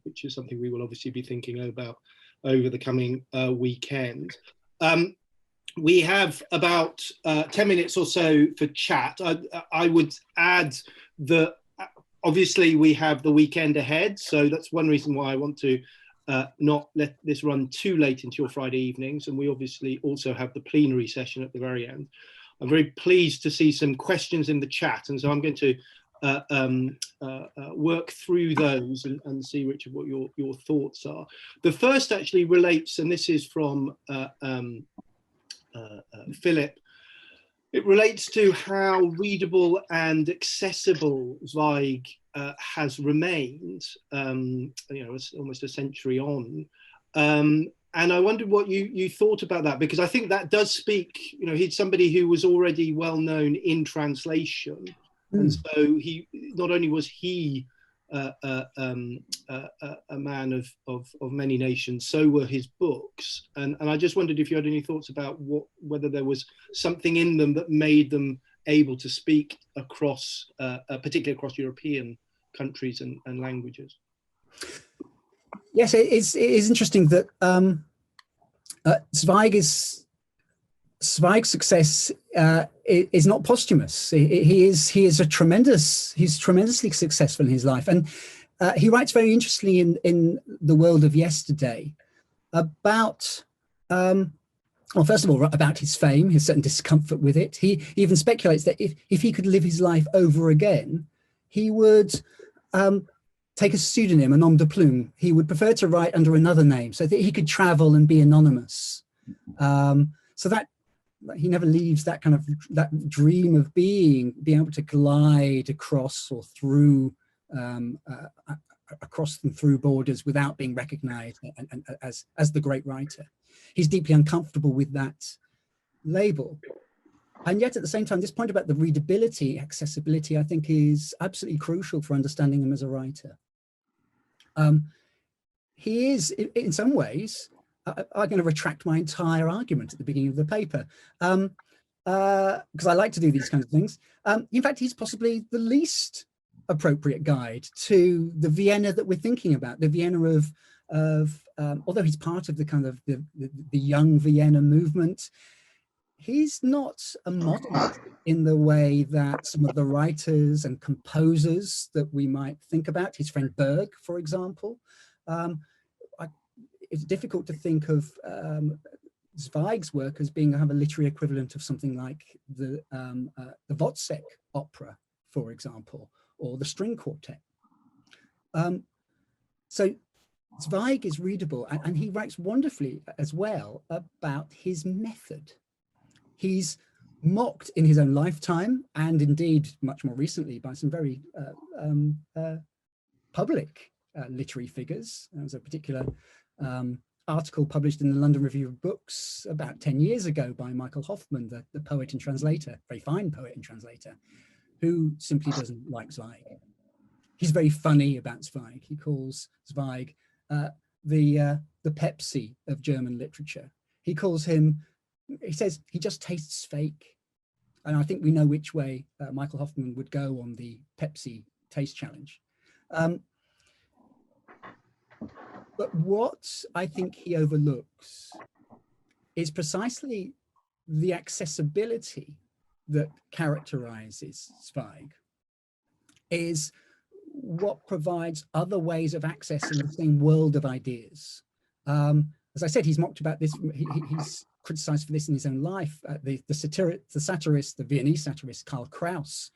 which is something we will obviously be thinking about over the coming weekend. We have about 10 minutes or so for chat. I would add that obviously we have the weekend ahead, so that's one reason why I want to not let this run too late into your Friday evenings, and we obviously also have the plenary session at the very end. I'm very pleased to see some questions in the chat, and so I'm going to work through those and see, Richard, what your thoughts are. The first actually relates, and this is from Philip. It relates to how readable and accessible Zweig has remained, it's almost a century on. And I wondered what you thought about that, because I think that does speak, he's somebody who was already well known in translation. And so he, not only was he a man of many nations, so were his books. And I just wondered if you had any thoughts about whether there was something in them that made them able to speak across, particularly across European countries and languages. Yes, it is interesting that Zweig is Zweig's success is not posthumous. He's tremendously successful in his life, and he writes very interestingly in The World of Yesterday about, well, first of all, about his fame, his certain discomfort with it. He even speculates that if he could live his life over again, he would take a pseudonym, a nom de plume. He would prefer to write under another name so that he could travel and be anonymous. So that he never leaves that kind of that dream of being able to glide across or through across and through borders without being recognized as the great writer. He's deeply uncomfortable with that label. And yet at the same time, this point about the readability, accessibility, I think is absolutely crucial for understanding him as a writer. He is, in some ways, I'm going to retract my entire argument at the beginning of the paper, because I like to do these kinds of things. In fact, he's possibly the least appropriate guide to the Vienna that we're thinking about, the Vienna of although he's part of the kind of the young Vienna movement, he's not a modernist in the way that some of the writers and composers that we might think about, his friend Berg, for example. It's difficult to think of Zweig's work as being a literary equivalent of something like the Wozzeck opera, for example, or the string quartet. So Zweig is readable, and he writes wonderfully as well about his method. He's mocked in his own lifetime, and indeed much more recently by some very public literary figures. There was a particular article published in the London Review of Books about 10 years ago by Michael Hoffman, the poet and translator, very fine poet and translator, who simply doesn't like Zweig. He's very funny about Zweig. He calls Zweig the Pepsi of German literature. He calls him, he says, he just tastes fake. And I think we know which way Michael Hoffman would go on the Pepsi taste challenge. But what I think he overlooks is precisely the accessibility that characterizes Zweig, is what provides other ways of accessing the same world of ideas. As I said, he's mocked about this, he's criticized for this in his own life. The satirist, the Viennese satirist Karl Kraus,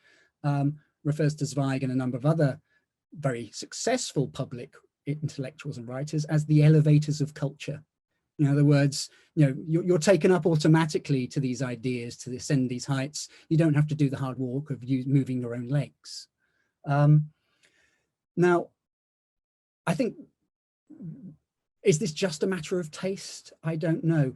refers to Zweig and a number of other very successful public intellectuals and writers as the elevators of culture. In other words, you're taken up automatically to these ideas, to ascend these heights. You don't have to do the hard work of moving your own legs. Now, I think, is this just a matter of taste? I don't know.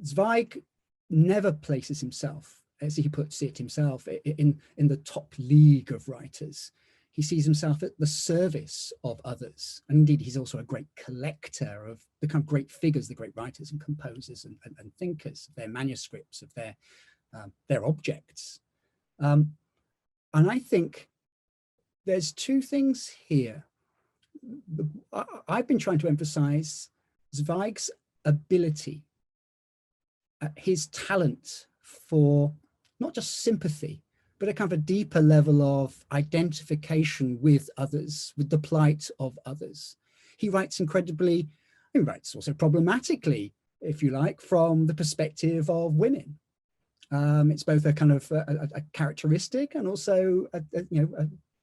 Zweig never places himself, as he puts it himself, in the top league of writers. He sees himself at the service of others. And indeed, he's also a great collector of the kind of great figures, the great writers and composers and thinkers, their manuscripts, of their objects. And I think there's two things here. I've been trying to emphasize Zweig's ability, his talent for not just sympathy, but a kind of a deeper level of identification with others, with the plight of others. He writes incredibly, he writes also problematically, if you like, from the perspective of women. It's both a kind of a characteristic and also,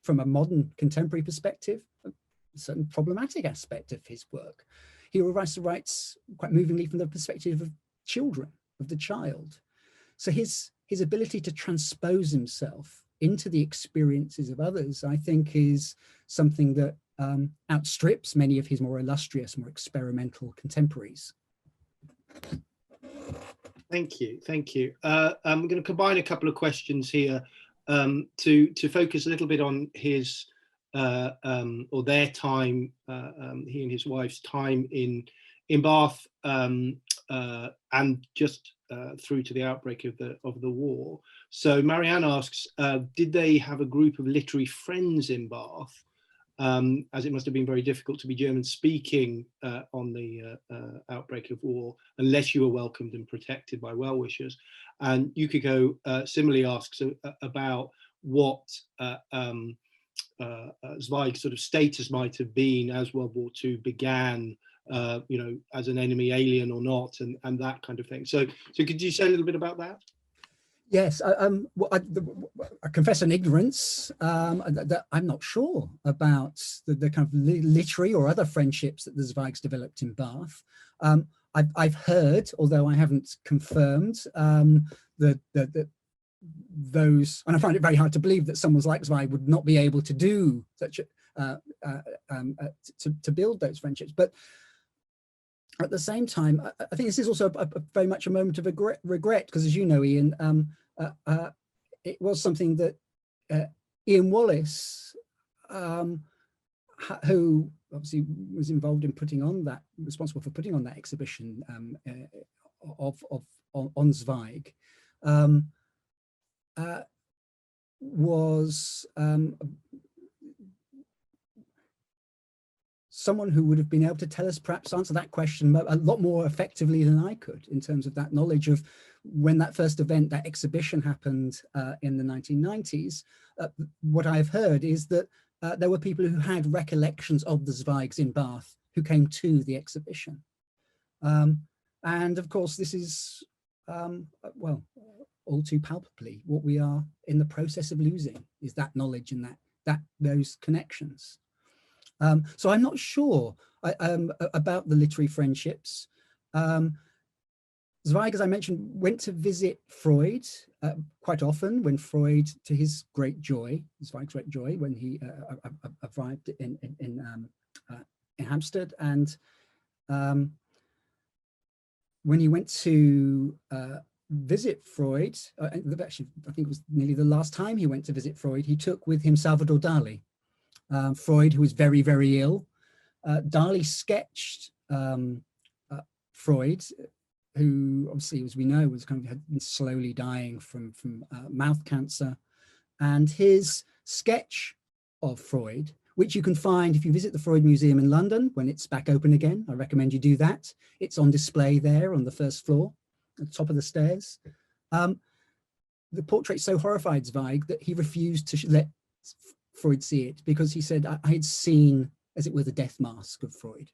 from a modern contemporary perspective, a certain problematic aspect of his work. He also writes quite movingly from the perspective of children, of the child. So his ability to transpose himself into the experiences of others, I think, is something that outstrips many of his more illustrious, more experimental contemporaries. Thank you, thank you. I'm going to combine a couple of questions here to focus a little bit on his or their time, he and his wife's time in Bath, and just through to the outbreak of the war. So Marianne asks, did they have a group of literary friends in Bath? as it must have been very difficult to be German speaking on the outbreak of war, unless you were welcomed and protected by well-wishers. And Yukiko similarly asks about what Zweig's sort of status might have been as World War II began, you know, as an enemy alien or not, and that kind of thing. So could you say a little bit about that? Yes, well, I confess an ignorance that I'm not sure about the kind of literary or other friendships that the Zweigs developed in Bath. I've heard, although I haven't confirmed, that those, and I find it very hard to believe that someone like Zweig would not be able to do such to build those friendships. But at the same time, I think this is also very much a moment of regret, because, as you know, Ian, it was something that Ian Wallace, who obviously was involved in putting on that, responsible for putting on that exhibition on Zweig, was someone who would have been able to tell us, perhaps answer that question a lot more effectively than I could, in terms of that knowledge of when that first event, that exhibition happened in the 1990s. What I've heard is that there were people who had recollections of the Zweigs in Bath who came to the exhibition. And of course, this is, well, all too palpably what we are in the process of losing, is that knowledge and those connections. So I'm not sure about the literary friendships. Zweig, as I mentioned, went to visit Freud quite often, when Freud, to his great joy, Zweig's great joy, when he arrived in Hampstead, and when he went to visit Freud, actually, I think it was nearly the last time he went to visit Freud, he took with him Salvador Dali. Freud, who was very, very ill. Dali sketched Freud, who obviously, as we know, was had been slowly dying from mouth cancer. And his sketch of Freud, which you can find if you visit the Freud Museum in London when it's back open again, I recommend you do that. It's on display there on the first floor, at the top of the stairs. The portrait so horrified Zweig that he refused to let Freud see it, because he said, I had seen, as it were, the death mask of Freud.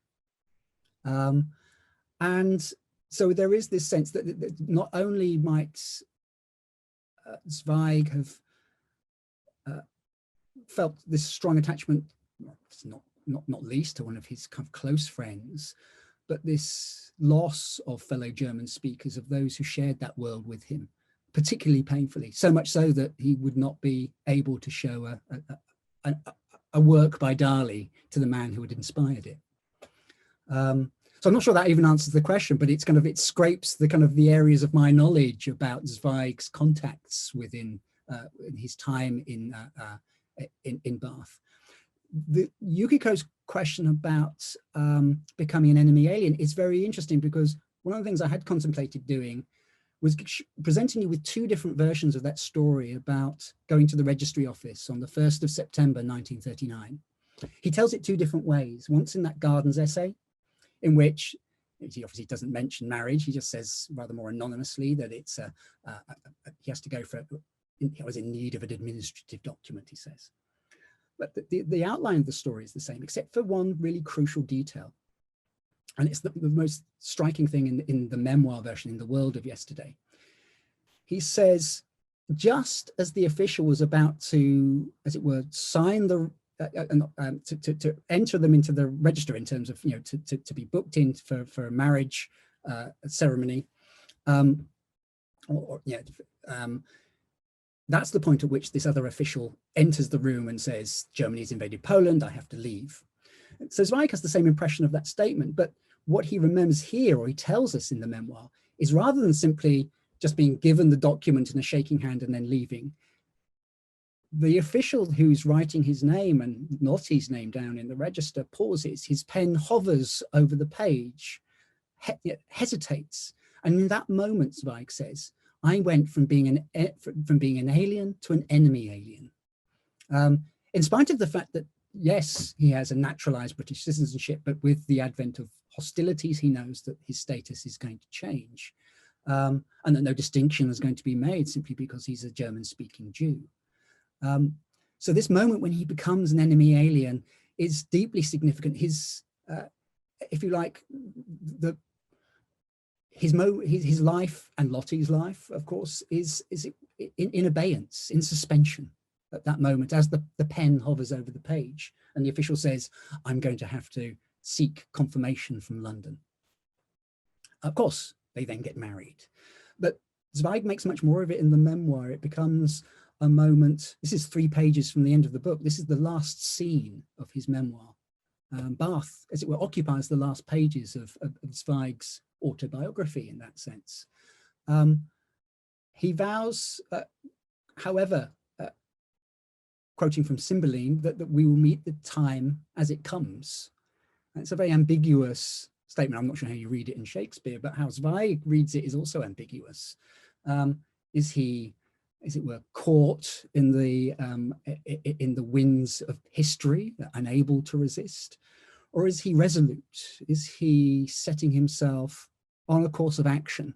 And so there is this sense that not only might Zweig have felt this strong attachment, not least to one of his kind of close friends, but this loss of fellow German speakers, of those who shared that world with him, particularly painfully, so much so that he would not be able to show a work by Dali to the man who had inspired it. So I'm not sure that even answers the question, but it's it scrapes the areas of my knowledge about Zweig's contacts within his time in Bath. Yukiko's question about becoming an enemy alien is very interesting, because one of the things I had contemplated doing was presenting you with two different versions of that story about going to the registry office on the 1st of September 1939. He tells it two different ways. Once in that Gardens essay, in which he obviously doesn't mention marriage, he just says rather more anonymously that it's he has to go for, he was in need of an administrative document, he says. But the outline of the story is the same, except for one really crucial detail. And it's the most striking thing in the memoir version, in The World of Yesterday. He says, just as the official was about to, as it were, sign the, to enter them into the register, in terms of, to be booked in for a marriage ceremony, that's the point at which this other official enters the room and says, Germany's invaded Poland, I have to leave. So Zweig has the same impression of that statement, but what he remembers here, or he tells us in the memoir, is rather than simply just being given the document and a shaking hand and then leaving, the official who's writing his name and not his name down in the register pauses, his pen hovers over the page, hesitates. And in that moment, Zweig says, I went from being an alien to an enemy alien. In spite of the fact that yes, he has a naturalized British citizenship, but with the advent of hostilities, he knows that his status is going to change, and that no distinction is going to be made simply because he's a German-speaking Jew. So this moment when he becomes an enemy alien is deeply significant. His, if you like, his life and Lottie's life, of course, is in abeyance, in suspension at that moment, as the pen hovers over the page and the official says, I'm going to have to seek confirmation from London. Of course, they then get married. But Zweig makes much more of it in the memoir. It becomes a moment, this is 3 pages from the end of the book. This is the last scene of his memoir. Bath, as it were, occupies the last pages of Zweig's autobiography in that sense. He vows, however, quoting from Cymbeline, that we will meet the time as it comes. And it's a very ambiguous statement. I'm not sure how you read it in Shakespeare, but how Zweig reads it is also ambiguous. Is he, as it were, caught in the winds of history, unable to resist? Or is he resolute? Is he setting himself on a course of action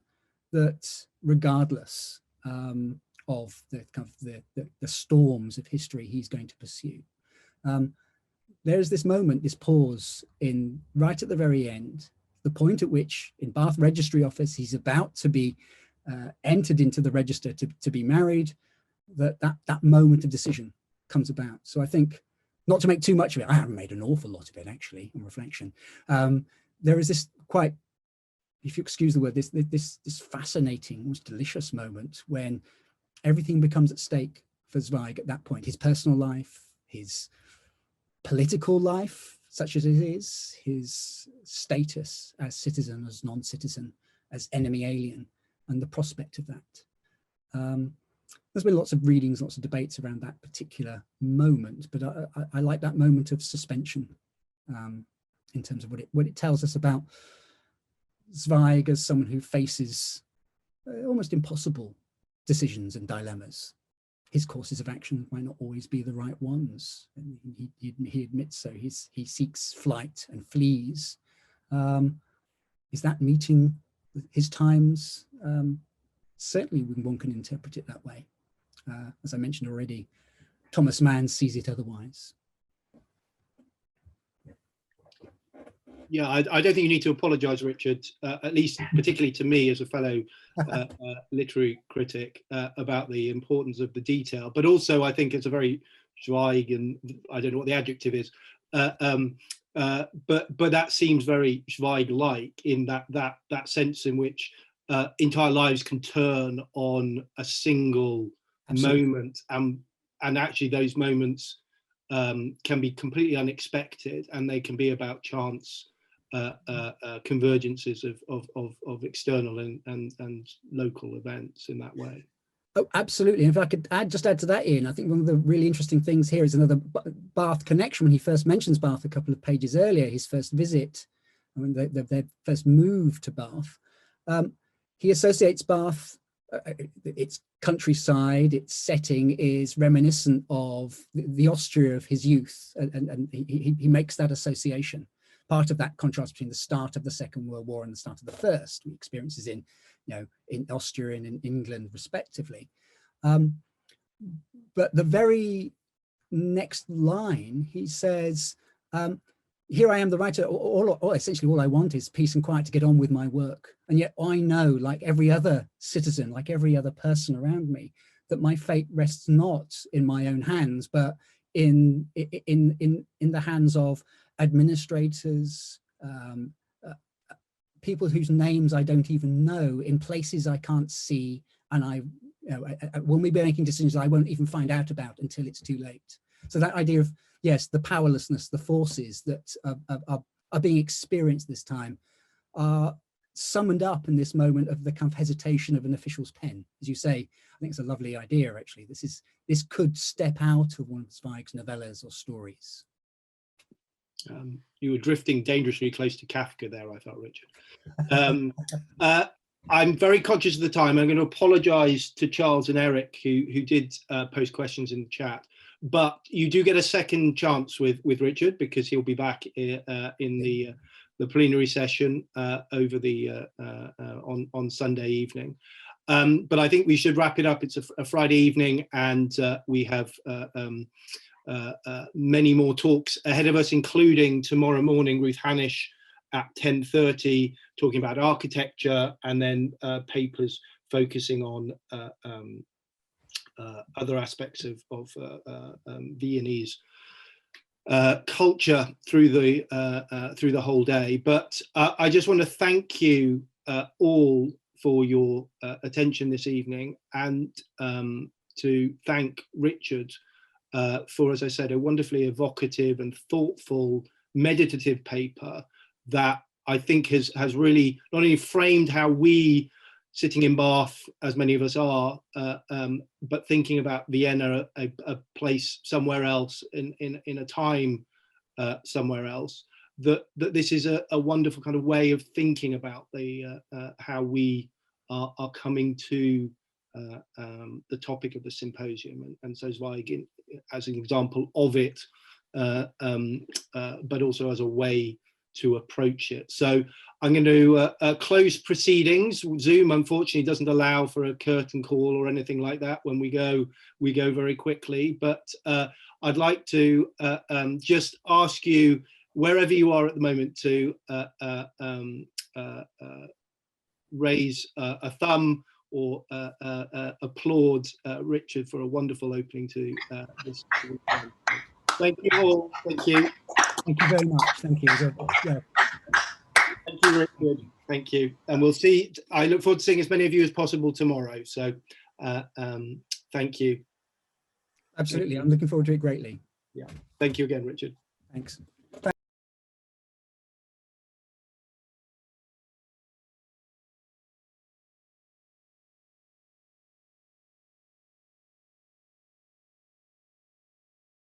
that, regardless of the storms of history he's going to pursue? There's this moment, this pause right at the very end, the point at which in Bath Registry Office, he's about to be entered into the register to be married, that moment of decision comes about. So I think, not to make too much of it, I haven't made an awful lot of it actually, on reflection. There is this quite, if you excuse the word, this fascinating, almost delicious moment when everything becomes at stake for Zweig at that point. His personal life, his political life, such as it is, his status as citizen, as non-citizen, as enemy alien, and the prospect of that. There's been lots of readings, lots of debates around that particular moment, but I like that moment of suspension in terms of what it tells us about Zweig as someone who faces almost impossible decisions and dilemmas. His courses of action might not always be the right ones. And he admits so. He seeks flight and flees. Is that meeting his times? Certainly one can interpret it that way. As I mentioned already, Thomas Mann sees it otherwise. Yeah, I don't think you need to apologise, Richard, at least particularly to me as a fellow literary critic, about the importance of the detail. But also, I think it's a very Zweig, and I don't know what the adjective is, but that seems very Zweig-like in that sense in which entire lives can turn on a single moment, and actually those moments can be completely unexpected, and they can be about chance convergences of external and local events in that way. Oh, absolutely. And if I could just add to that, Ian, I think one of the really interesting things here is another Bath connection. When he first mentions Bath a couple of pages earlier, his first visit, their first move to Bath, he associates Bath, its countryside, its setting is reminiscent of the Austria of his youth, and he makes that association. Part of that contrast between the start of the Second World War and the start of the First, he experiences in Austria and in England respectively. But the very next line, he says, here I am, the writer, essentially all I want is peace and quiet to get on with my work. And yet I know, like every other citizen, like every other person around me, that my fate rests not in my own hands, but in the hands of administrators, people whose names I don't even know, in places I can't see, and when we be making decisions I won't even find out about until it's too late. So that idea of, yes, the powerlessness, the forces that are being experienced this time are summoned up in this moment of the kind of hesitation of an official's pen. As you say, I think it's a lovely idea, actually. This could step out of one of Zweig's novellas or stories. You were drifting dangerously close to Kafka there, I felt, Richard. I'm very conscious of the time. I'm going to apologise to Charles and Eric, who did post questions in the chat. but you do get a second chance with Richard, because he'll be back in the plenary session over the on Sunday evening. But I think we should wrap it up. It's a Friday evening, and we have many more talks ahead of us, including tomorrow morning, Ruth Hanisch at 10:30, talking about architecture, and then papers focusing on other aspects of Viennese culture through the whole day. But I just want to thank you all for your attention this evening, and to thank Richard for, as I said, a wonderfully evocative and thoughtful, meditative paper that I think has really not only framed how we, sitting in Bath, as many of us are, but thinking about Vienna, a place somewhere else, in a time somewhere else, that this is a wonderful kind of way of thinking about the how we are coming to the topic of the symposium, and so Zweig as an example of it, but also as a way to approach it. So I'm going to close proceedings. Zoom unfortunately doesn't allow for a curtain call or anything like that. When we go very quickly, but I'd like to just ask you, wherever you are at the moment, to raise a thumb or applaud Richard for a wonderful opening to this. Thank you all. Thank you. Thank you very much. Thank you. Yeah. Thank you, Richard. Thank you. And we'll see. I look forward to seeing as many of you as possible tomorrow. So thank you. Absolutely. I'm looking forward to it greatly. Yeah. Thank you again, Richard. Thanks.